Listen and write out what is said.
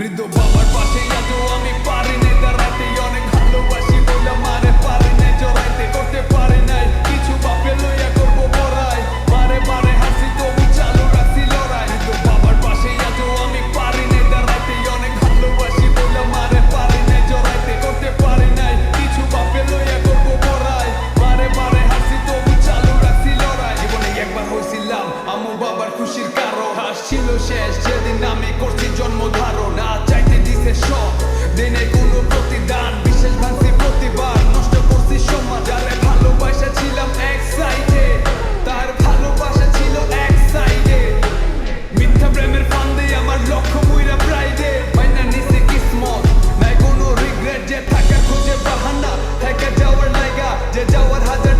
বৃদ্ধ বাবার পাশে আজও আমি পারি নাই দাঁড়াইতে, অনেক ভালোবাসি বলে মারে পারি নাই জড়াইতে, করতে পারি নাই কিছু বাপে লইয়া করবো বড়াই, বারে বারে হাসি তবু চালু রাখছি লড়াই। বৃদ্ধ বাবার পাশে আজও আমি পারি নাই দাঁড়াইতে, অনেক ভালোবাসি বলে মারে পারি নাই জড়াইতে, করতে পারি নাই কিছু বাপে লইয়া করবো বড়াই, বারে বারে হাসি তবু চালু রাখছি লড়াই। জীবনে একবার হয়েছিলাম আম্মু বাবার খুশির কারণ, হাসছিল শেষ যেদিন আমি করছি জন্ম ধারণ, না চাইতে দিছে সব দিনে কোনো প্রতিদান, বিশেষ ভাঙছি প্রতিবার, নষ্ট করছি সম্মান, যারে ভালোবাসা ছিলাম এক সাইডে তার ভালোবাসা ছিল এক সাইডে, মিথ্যা প্রেমের ফান্দে আমার লক্ষ্য মুইরা প্রাইডে, মাইনা নিছে কিসমত নাই কোনো রিগ্রেট, যে থাকার খোঁজে বাহানা থাকা যাওয়ার লাইগা যে যাওয়ার হাজার